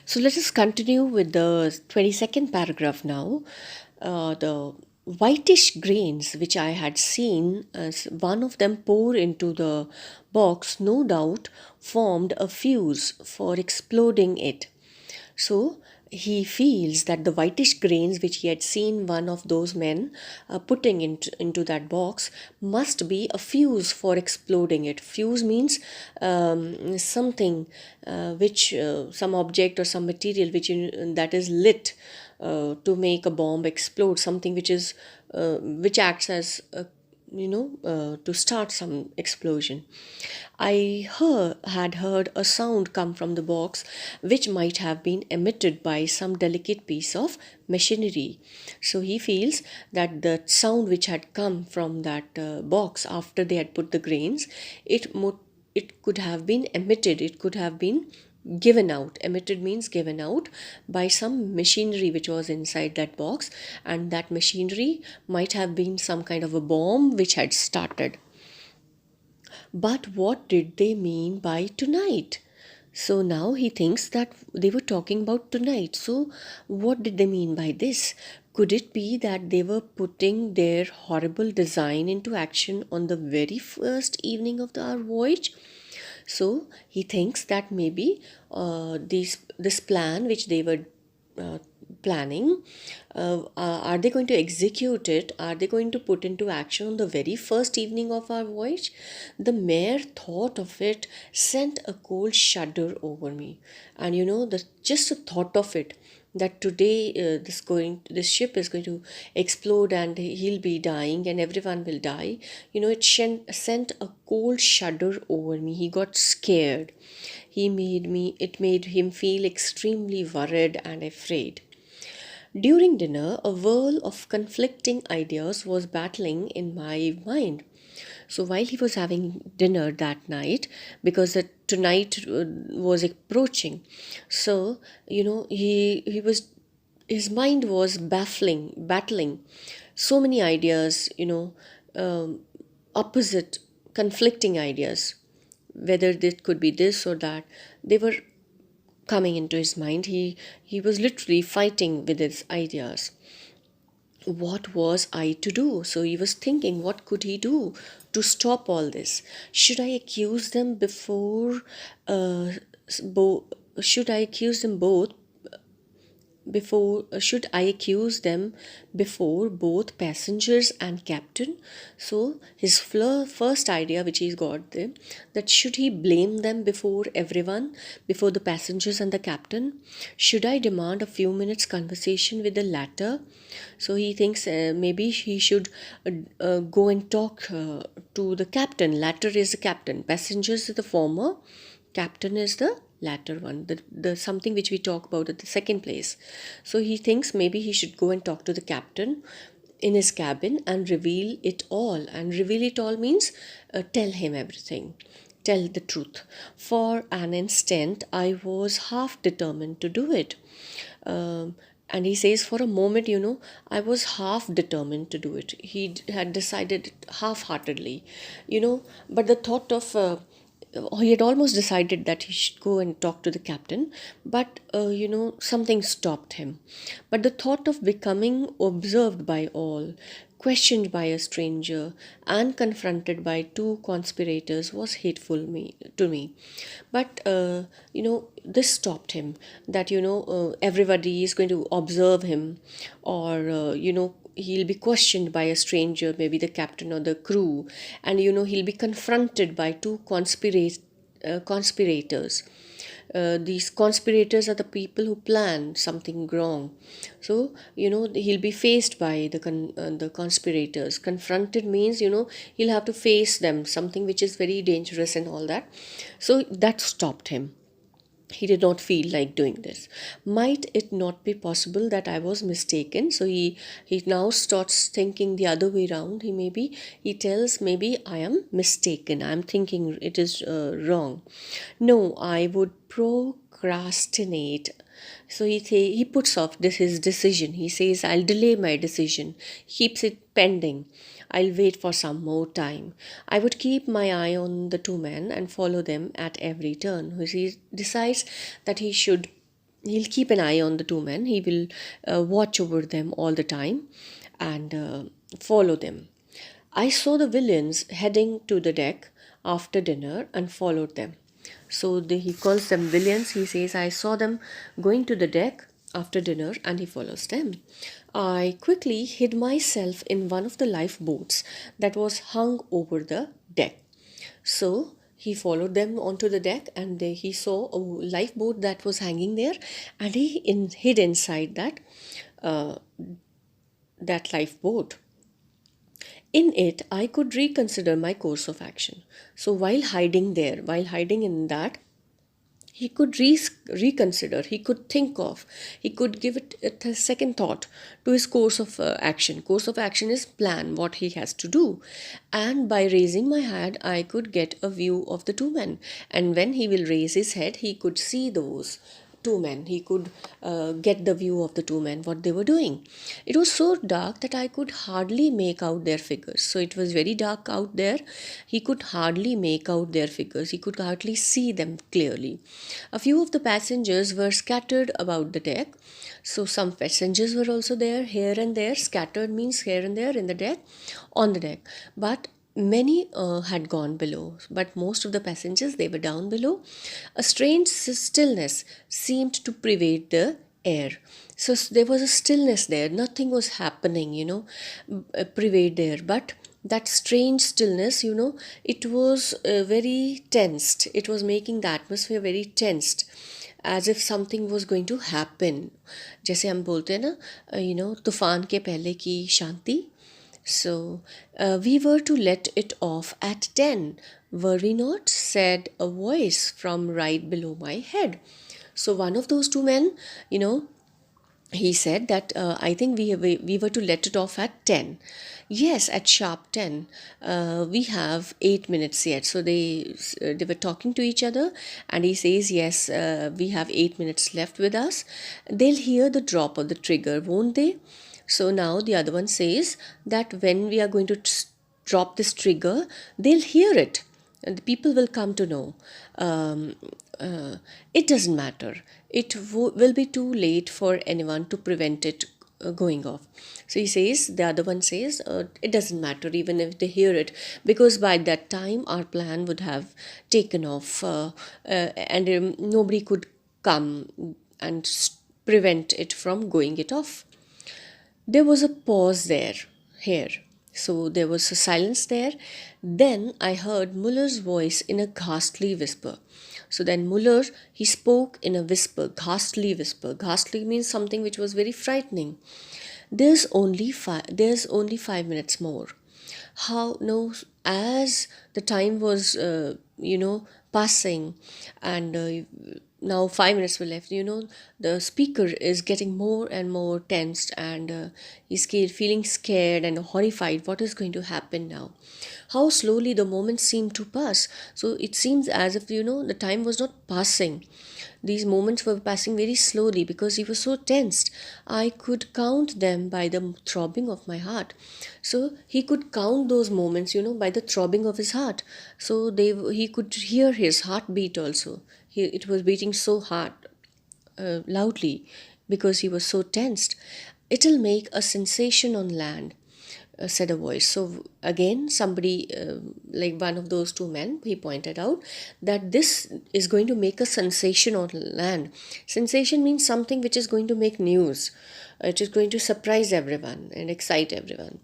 So let us continue with the 22nd paragraph now. The whitish grains which I had seen as one of them pour into the box, no doubt formed a fuse for exploding it. So he feels that the whitish grains which he had seen one of those men putting into that box must be a fuse for exploding it. Fuse means something some object or some material that is lit to make a bomb explode, something which acts as a to start some explosion. Had heard a sound come from the box which might have been emitted by some delicate piece of machinery. So he feels that the sound which had come from that box after they had put the grains, it could have been emitted, it could have been given out. Emitted means given out by some machinery which was inside that box, and that machinery might have been some kind of a bomb which had started. But what did they mean by tonight? So now he thinks that they were talking about tonight. So what did they mean by this? Could it be that they were putting their horrible design into action on the very first evening of our voyage? So he thinks that maybe this plan which they were uh, planning, are they going to execute it? Are they going to put into action on the very first evening of our voyage? The mere thought of it sent a cold shudder over me. And just the thought of it, that today this ship is going to explode and he'll be dying and everyone will die, it sent a cold shudder over me. He got scared. It made him feel extremely worried and afraid. During dinner, a whirl of conflicting ideas was battling in my mind. So while he was having dinner that night, because tonight was approaching, so his mind was battling so many ideas, opposite, conflicting ideas, whether it could be this or that. They were coming into his mind. He was literally fighting with his ideas. What was I to do? So he was thinking, what could he do to stop all this? Should I accuse them before uh, should I accuse them both before should I accuse them before both passengers and captain? So his first idea which he's got there, that should he blame them before everyone, before the passengers and the captain? Should I demand a few minutes conversation with the latter? So he thinks maybe he should go and talk to the captain. Latter is the captain, passengers is the former, captain is the latter one, the something which we talk about at the second place. So he thinks maybe he should go and talk to the captain in his cabin and reveal it all. And reveal it all means tell him everything, tell the truth. For an instant I was half determined to do it. And he says, for a moment, I was half determined to do it. Had decided half heartedly, but the thought of he had almost decided that he should go and talk to the captain, but something stopped him. But the thought of becoming observed by all, questioned by a stranger, and confronted by two conspirators was to me. But this stopped him. That everybody is going to observe him, or he'll be questioned by a stranger, maybe the captain or the crew, and he'll be confronted by two conspirators. These conspirators are the people who plan something wrong. So he'll be faced by the conspirators. Confronted means he'll have to face them, something which is very dangerous and all that. So that stopped him. He did not feel like doing this. Might it not be possible that I was mistaken? So he now starts thinking the other way around. He tells, maybe I am mistaken, I'm thinking it is wrong. No, I would procrastinate. So he puts off his decision. He says, I'll delay my decision, keeps it pending. I'll wait for some more time. I would keep my eye on the two men and follow them at every turn. He decides that he should he'll keep an eye on the two men. He will watch over them all the time and follow them. I saw the villains heading to the deck after dinner and followed them. So he calls them villains. He says, I saw them going to the deck after dinner and he follows them. I quickly hid myself in one of the lifeboats that was hung over the deck. So he followed them onto the deck and he saw a lifeboat that was hanging there and he hid inside uh, that lifeboat. In it, I could reconsider my course of action. So while hiding in that, he could reconsider, he could think of, he could give it a second thought to his course of action. Course of action is plan what he has to do. And by raising my head, I could get a view of the two men. And when he will raise his head, he could see those two men. He could get the view of the two men, what they were doing. It was so dark that I could hardly make out their figures. So it was very dark out there. He could hardly make out their figures. He could hardly see them clearly. A few of the passengers were scattered about the deck. So some passengers were also there, here and there. Scattered means here and there in the deck, on the deck. But many had gone below, but most of the passengers, they were down below. A strange stillness seemed to pervade the air. So there was a stillness there, nothing was happening, pervade there. But that strange stillness, it was very tensed. It was making the atmosphere very tensed, as if something was going to happen. जैसे हम बोलते हैं ना, तूफान के पहले की शांति. So we were to let it off at 10, were we not? Said a voice from right below my head. So one of those two men, he said that I think we were to let it off at 10. Yes, at sharp 10. We have 8 minutes yet. So they were talking to each other and he says, yes, we have 8 minutes left with us. They'll hear the drop of the trigger, won't they? So now the other one says that when we are going to drop this trigger, they'll hear it. And the people will come to know. It doesn't matter. It will be too late for anyone to prevent it going off. So the other one says, it doesn't matter even if they hear it, because by that time our plan would have taken off and nobody could come and prevent it from going it off. There was a pause here. So there was a silence there. Then I heard Muller's voice in a ghastly whisper. So then Muller, he spoke in a whisper, ghastly whisper. Ghastly means something which was very frightening. There's only 5 minutes more. How no? As the time was, passing, and now 5 minutes were left. The speaker is getting more and more tensed, and he's feeling scared and horrified. What is going to happen now? How slowly the moments seem to pass. So it seems as if the time was not passing. These moments were passing very slowly because he was so tensed. I could count them by the throbbing of my heart. So he could count those moments, by the throbbing of his heart. So he could hear his heartbeat also. It was beating so hard, loudly, because he was so tensed. It'll make a sensation on land, said a voice. So again, somebody, like one of those two men, he pointed out that this is going to make a sensation on land. Sensation means something which is going to make news. It is going to surprise everyone and excite everyone.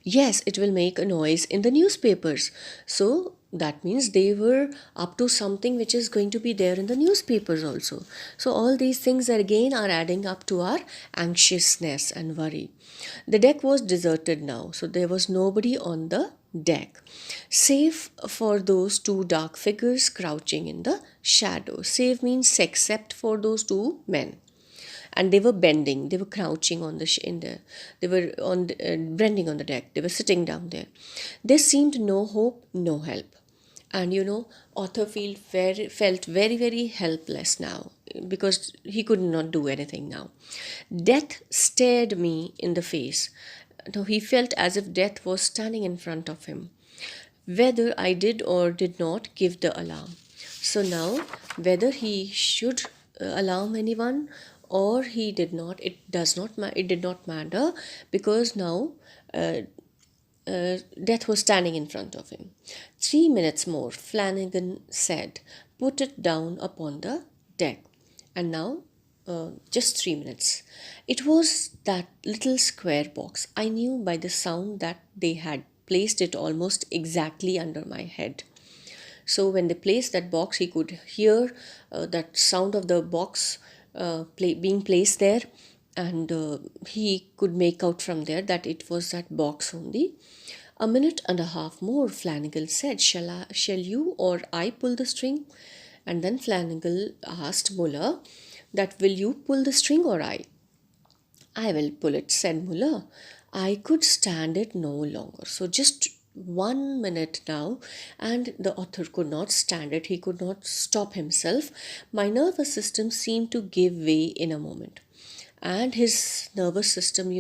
Yes, it will make a noise in the newspapers. So that means they were up to something which is going to be there in the newspapers also. So all these things again are adding up to our anxiousness and worry. The deck was deserted now, so there was nobody on the deck, save for those two dark figures crouching in the shadow. Save means except for those two men. And they were bending, they were crouching on they were on bending on the deck, they were sitting down there. There seemed no hope, no help. And author felt very, very helpless now, because he could not do anything now. Death stared me in the face. Now he felt as if death was standing in front of him, whether I did or did not give the alarm. So now, whether he should alarm anyone, or he did not. It did not matter, because now uh, death was standing in front of him. 3 minutes more, Flanagan said. Put it down upon the deck. And now, just 3 minutes. It was that little square box. I knew by the sound that they had placed it almost exactly under my head. So when they placed that box, he could hear that sound of the box being placed there, and he could make out from there that it was that box only. A minute and a half more, Flanagan said. Shall you or I pull the string? And then Flanagan asked Muller that, will you pull the string or I? I will pull it, said Muller. I could stand it no longer. So just 1 minute now, and the author could not stand it. He could not stop himself. My nervous system seemed to give way in a moment. And his nervous system,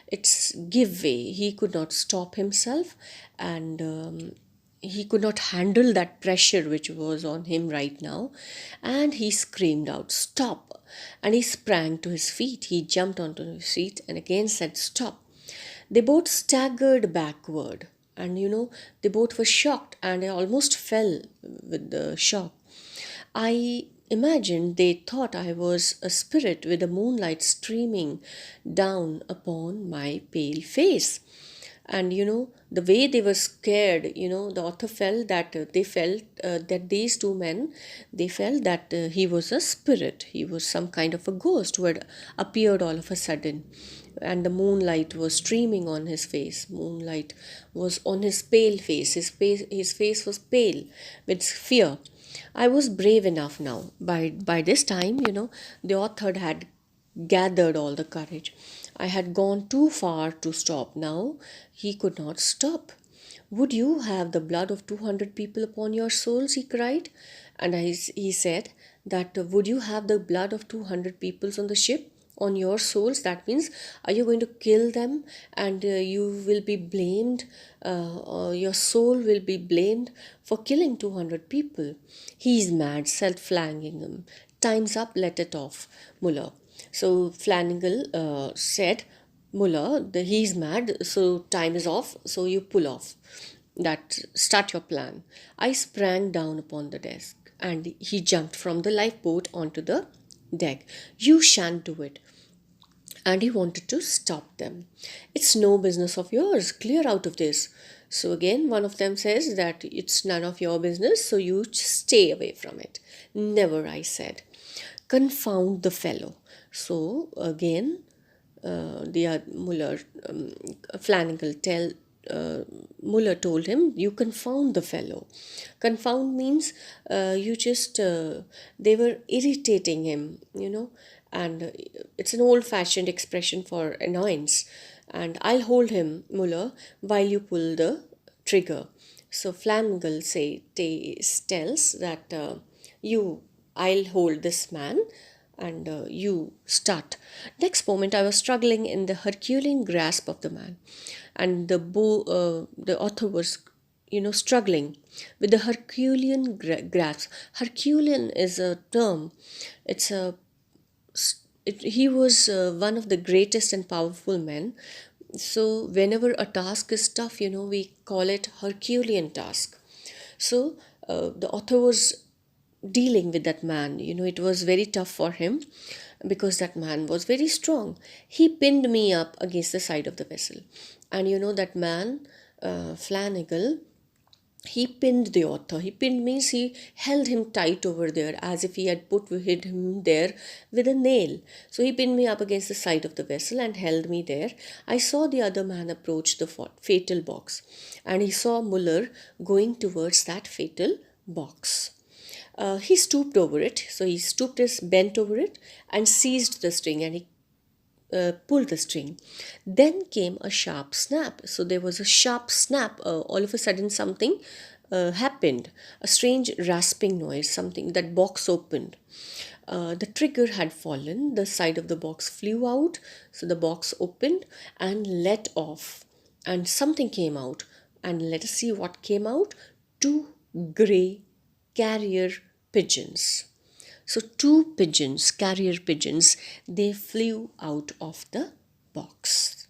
it's give way. He could not stop himself, and he could not handle that pressure which was on him right now, and he screamed out, "Stop!" And he sprang to his feet. He jumped onto his feet and again said, "Stop!" They both staggered backward, and they both were shocked, and I almost fell with the shock. I imagined they thought I was a spirit with the moonlight streaming down upon my pale face. And the way they were scared, the author felt that they felt that these two men, they felt that he was a spirit, he was some kind of a ghost who had appeared all of a sudden, and the moonlight was streaming on his face. Moonlight was on his pale face. His face was pale with fear. I was brave enough now. By this time, the author had gathered all the courage. I had gone too far to stop. Now he could not stop. "Would you have the blood of 200 people upon your souls?" he cried. And he said that, would you have the blood of 200 peoples on the ship on your souls? That means, are you going to kill them, and you will be blamed, or your soul will be blamed for killing 200 people? He's mad, said Flanagan. Time's up, let it off, Muller. So Flanagan said, Muller, he's mad, so time is off, so you pull off. That start your plan. I sprang down upon the desk, and he jumped from the lifeboat onto the deck. "You shan't do it." And he wanted to stop them. "It's no business of yours. Clear out of this." So again, one of them says that it's none of your business, so you stay away from it. "Never," I said. "Confound the fellow." So again, the Muller, Flanagan Muller told him, "You confound the fellow." Confound means they were irritating him, and it's an old fashioned expression for annoyance. "And I'll hold him, Muller, while you pull the trigger." So Flanagan tells that, I'll hold this man, and you start. Next moment, I was struggling in the Herculean grasp of the man, and the author was, struggling with the Herculean grasp. Herculean is a term. It's he was one of the greatest and powerful men. So whenever a task is tough, we call it Herculean task. So the author was dealing with that man. It was very tough for him, because that man was very strong. He pinned me up against the side of the vessel, and that man, Flanagan, he pinned the author. He pinned means he held him tight over there, as if he had hid him there with a nail. So he pinned me up against the side of the vessel and held me there. I saw the other man approach the fatal box, and he saw Muller going towards that fatal box. He stooped over it. So he bent over it and seized the string, and he pulled the string. Then came a sharp snap. So there was a sharp snap. All of a sudden, something happened. A strange rasping noise. Something, that box opened. The trigger had fallen. The side of the box flew out. So the box opened and let off, and something came out. And let us see what came out. Two grey carrier pigeons. So two pigeons, carrier pigeons, they flew out of the box.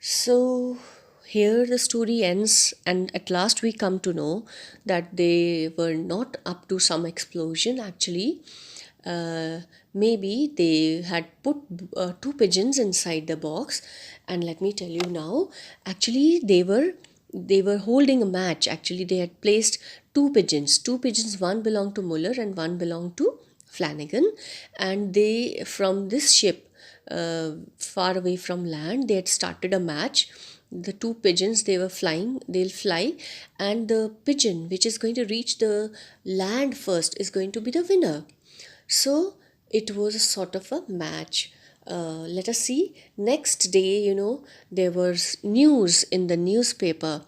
So here the story ends, and at last we come to know that they were not up to some explosion actually. Uh, Maybe they had put two pigeons inside the box, and let me tell you now, actually they were holding a match. Actually, they had placed two pigeons, one belonged to Muller and one belonged to Flanagan, and they, from this ship, far away from land, they had started a match. The two pigeons, they were flying, they'll fly, and the pigeon which is going to reach the land first is going to be the winner. So it was a sort of a match. Let us see. Next day, there was news in the newspaper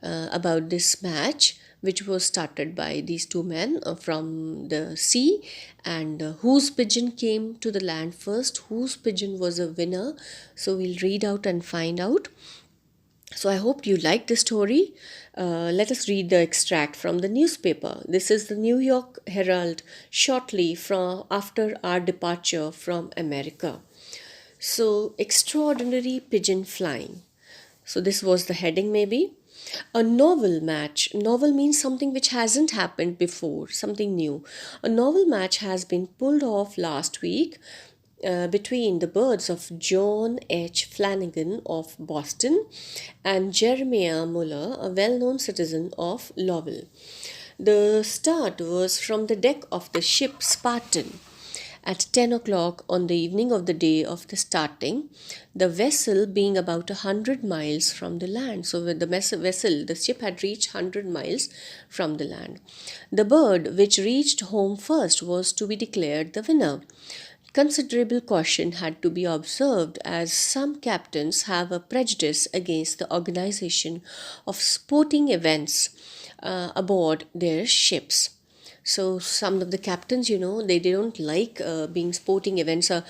about this match, which was started by these two men from the sea, and whose pigeon came to the land first, whose pigeon was a winner. So we'll read out and find out. So I hope you like the story. Let us read the extract from the newspaper. This is the New York Herald shortly from after our departure from America. So, extraordinary pigeon flying. So this was the heading maybe. A novel match. Novel means something which hasn't happened before, something new. A novel match has been pulled off last week between the birds of John H. Flanagan of Boston and Jeremiah Muller, a well known citizen of Lowell. The start was from the deck of the ship Spartan. At 10 o'clock on the evening of the day of the starting, the vessel being about 100 miles from the land. So, with the vessel, the ship had reached 100 miles from the land. The bird which reached home first was to be declared the winner. Considerable caution had to be observed, as some captains have a prejudice against the organization of sporting events aboard their ships. So some of the captains, they don't like being sporting events uh,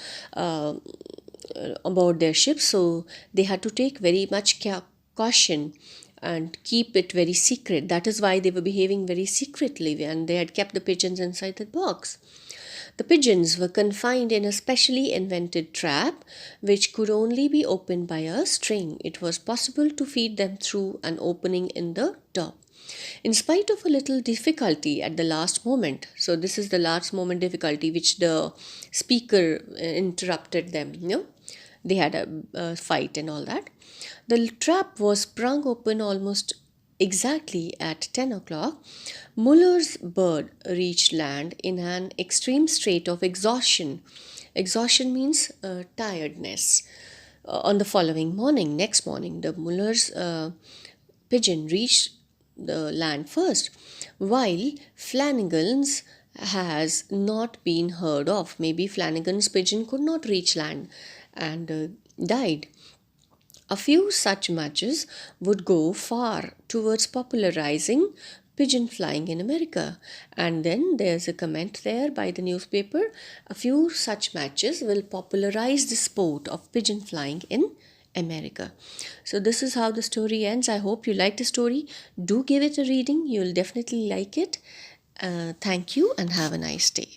aboard their ships, so they had to take very much caution and keep it very secret. That is why they were behaving very secretly, and they had kept the pigeons inside the box. The pigeons were confined in a specially invented trap which could only be opened by a string. It was possible to feed them through an opening in the top. In spite of a little difficulty at the last moment, so this is the last moment difficulty which the speaker interrupted them, they had a fight and all that. The trap was sprung open almost exactly at 10 o'clock. Muller's bird reached land in an extreme state of exhaustion. Exhaustion means tiredness. On the following morning, next morning, the Muller's pigeon reached the land first, while Flanagan's has not been heard of. Maybe Flanagan's pigeon could not reach land and died. A few such matches would go far towards popularizing pigeon flying in America. And then there's a comment there by the newspaper. A few such matches will popularize the sport of pigeon flying in America. So this is how the story ends. I hope you like the story. Do give it a reading. You'll definitely like it. Thank you and have a nice day.